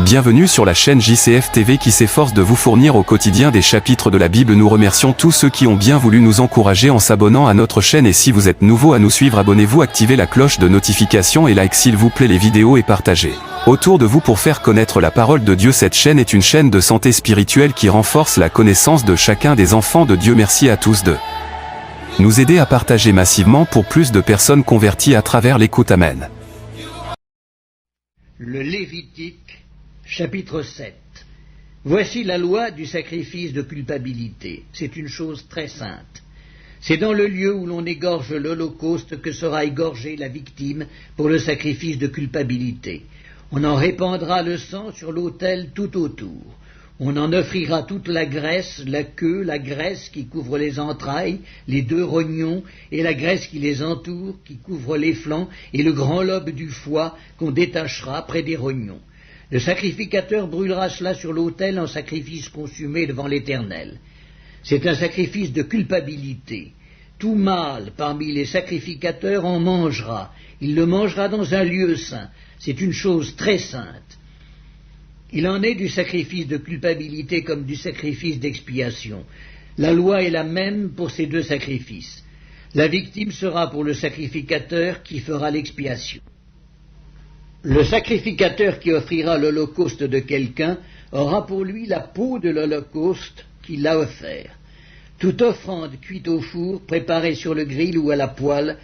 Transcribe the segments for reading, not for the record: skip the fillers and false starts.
Bienvenue sur la chaîne JCF TV qui s'efforce de vous fournir au quotidien des chapitres de la Bible. Nous remercions tous ceux qui ont bien voulu nous encourager en s'abonnant à notre chaîne, et si vous êtes nouveau à nous suivre, abonnez-vous, activez la cloche de notification et like s'il vous plaît les vidéos et partagez autour de vous pour faire connaître la parole de Dieu. Cette chaîne est une chaîne de santé spirituelle qui renforce la connaissance de chacun des enfants de Dieu. Merci à tous de nous aider à partager massivement pour plus de personnes converties à travers l'écoute. Amen. Le Lévitique, chapitre 7. Voici la loi du sacrifice de culpabilité. C'est une chose très sainte. C'est dans le lieu où l'on égorge l'holocauste que sera égorgée la victime pour le sacrifice de culpabilité. On en répandra le sang sur l'autel tout autour. On en offrira toute la graisse, la queue, la graisse qui couvre les entrailles, les deux rognons, et la graisse qui les entoure, qui couvre les flancs, et le grand lobe du foie qu'on détachera près des rognons. Le sacrificateur brûlera cela sur l'autel en sacrifice consumé devant l'Éternel. C'est un sacrifice de culpabilité. Tout mâle parmi les sacrificateurs en mangera. Il le mangera dans un lieu saint. C'est une chose très sainte. Il en est du sacrifice de culpabilité comme du sacrifice d'expiation. La loi est la même pour ces deux sacrifices. La victime sera pour le sacrificateur qui fera l'expiation. Le sacrificateur qui offrira l'holocauste de quelqu'un aura pour lui la peau de l'holocauste qu'il a offert. Toute offrande cuite au four, préparée sur le grill ou à la poêle,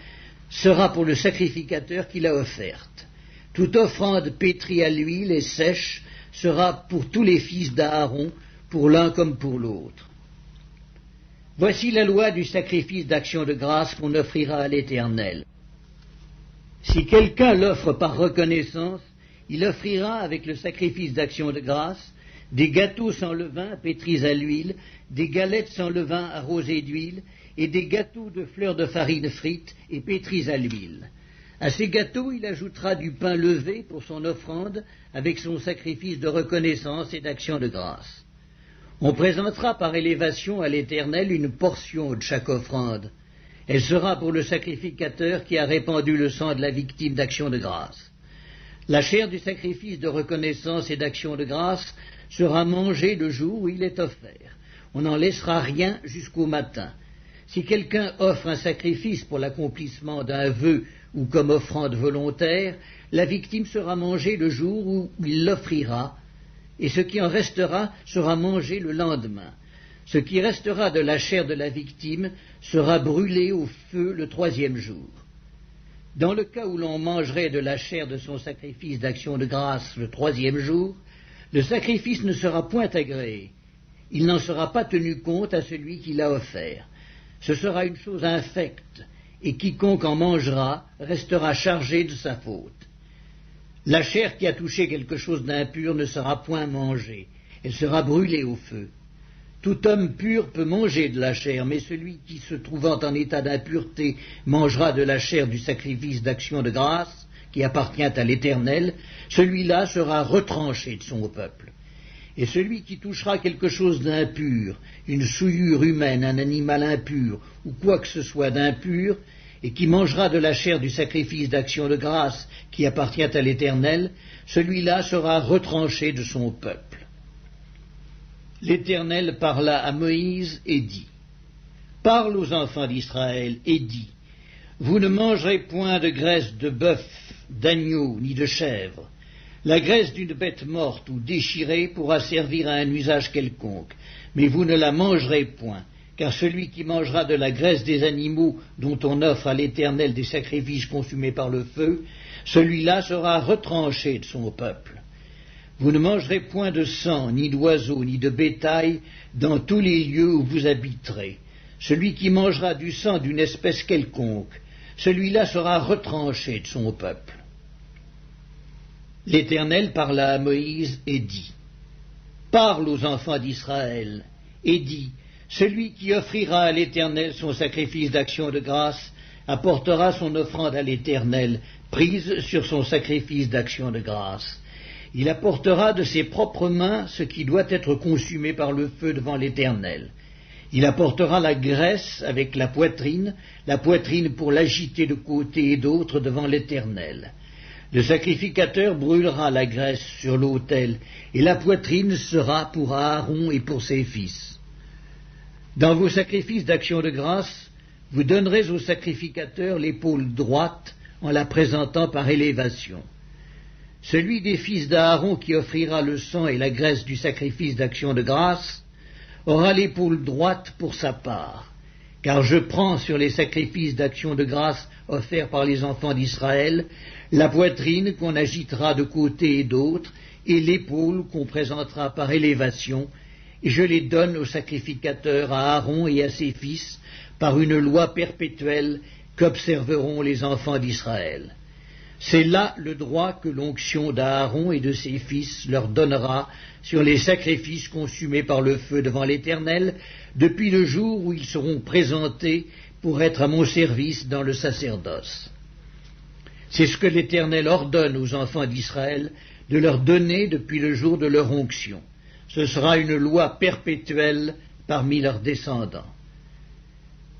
sera pour le sacrificateur qui l'a offerte. Toute offrande pétrie à l'huile et sèche sera pour tous les fils d'Aaron, pour l'un comme pour l'autre. Voici la loi du sacrifice d'action de grâce qu'on offrira à l'Éternel. Si quelqu'un l'offre par reconnaissance, il offrira avec le sacrifice d'action de grâce des gâteaux sans levain pétris à l'huile, des galettes sans levain arrosées d'huile, et des gâteaux de fleurs de farine frites et pétris à l'huile. À ces gâteaux, il ajoutera du pain levé pour son offrande avec son sacrifice de reconnaissance et d'action de grâce. On présentera par élévation à l'Éternel une portion de chaque offrande. Elle sera pour le sacrificateur qui a répandu le sang de la victime d'action de grâce. La chair du sacrifice de reconnaissance et d'action de grâce sera mangée le jour où il est offert. On n'en laissera rien jusqu'au matin. Si quelqu'un offre un sacrifice pour l'accomplissement d'un vœu ou comme offrande volontaire, la victime sera mangée le jour où il l'offrira, et ce qui en restera sera mangé le lendemain. Ce qui restera de la chair de la victime sera brûlé au feu le troisième jour. Dans le cas où l'on mangerait de la chair de son sacrifice d'action de grâce le troisième jour, le sacrifice ne sera point agréé. Il n'en sera pas tenu compte à celui qui l'a offert. Ce sera une chose infecte, et quiconque en mangera restera chargé de sa faute. La chair qui a touché quelque chose d'impur ne sera point mangée, elle sera brûlée au feu. Tout homme pur peut manger de la chair, mais celui qui, se trouvant en état d'impureté, mangera de la chair du sacrifice d'action de grâce, qui appartient à l'Éternel, celui-là sera retranché de son peuple. Et celui qui touchera quelque chose d'impur, une souillure humaine, un animal impur, ou quoi que ce soit d'impur, et qui mangera de la chair du sacrifice d'action de grâce qui appartient à l'Éternel, celui-là sera retranché de son peuple. L'Éternel parla à Moïse et dit, « Parle aux enfants d'Israël et dis, vous ne mangerez point de graisse de bœuf, d'agneau, ni de chèvre. La graisse d'une bête morte ou déchirée pourra servir à un usage quelconque, mais vous ne la mangerez point, car celui qui mangera de la graisse des animaux dont on offre à l'Éternel des sacrifices consumés par le feu, celui-là sera retranché de son peuple. Vous ne mangerez point de sang, ni d'oiseaux, ni de bétail, dans tous les lieux où vous habiterez. Celui qui mangera du sang d'une espèce quelconque, celui-là sera retranché de son peuple. » L'Éternel parla à Moïse et dit, « Parle aux enfants d'Israël et dis, celui qui offrira à l'Éternel son sacrifice d'action de grâce apportera son offrande à l'Éternel, prise sur son sacrifice d'action de grâce. Il apportera de ses propres mains ce qui doit être consumé par le feu devant l'Éternel. Il apportera la graisse avec la poitrine pour l'agiter de côté et d'autre devant l'Éternel. Le sacrificateur brûlera la graisse sur l'autel, et la poitrine sera pour Aaron et pour ses fils. Dans vos sacrifices d'action de grâce, vous donnerez au sacrificateur l'épaule droite en la présentant par élévation. Celui des fils d'Aaron qui offrira le sang et la graisse du sacrifice d'action de grâce aura l'épaule droite pour sa part, car je prends sur les sacrifices d'action de grâce offerts par les enfants d'Israël la poitrine qu'on agitera de côté et d'autre, et l'épaule qu'on présentera par élévation, et je les donne au sacrificateur, à Aaron et à ses fils, par une loi perpétuelle qu'observeront les enfants d'Israël. C'est là le droit que l'onction d'Aaron et de ses fils leur donnera sur les sacrifices consumés par le feu devant l'Éternel, depuis le jour où ils seront présentés pour être à mon service dans le sacerdoce. C'est ce que l'Éternel ordonne aux enfants d'Israël de leur donner depuis le jour de leur onction. Ce sera une loi perpétuelle parmi leurs descendants.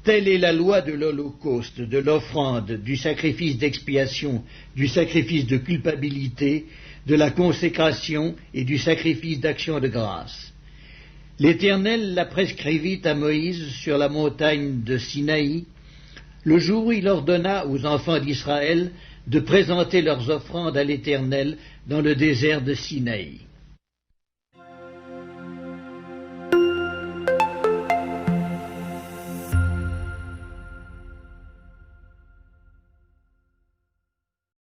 Telle est la loi de l'holocauste, de l'offrande, du sacrifice d'expiation, du sacrifice de culpabilité, de la consécration et du sacrifice d'action de grâce. L'Éternel la prescrivit à Moïse sur la montagne de Sinaï, le jour où il ordonna aux enfants d'Israël de présenter leurs offrandes à l'Éternel dans le désert de Sinaï.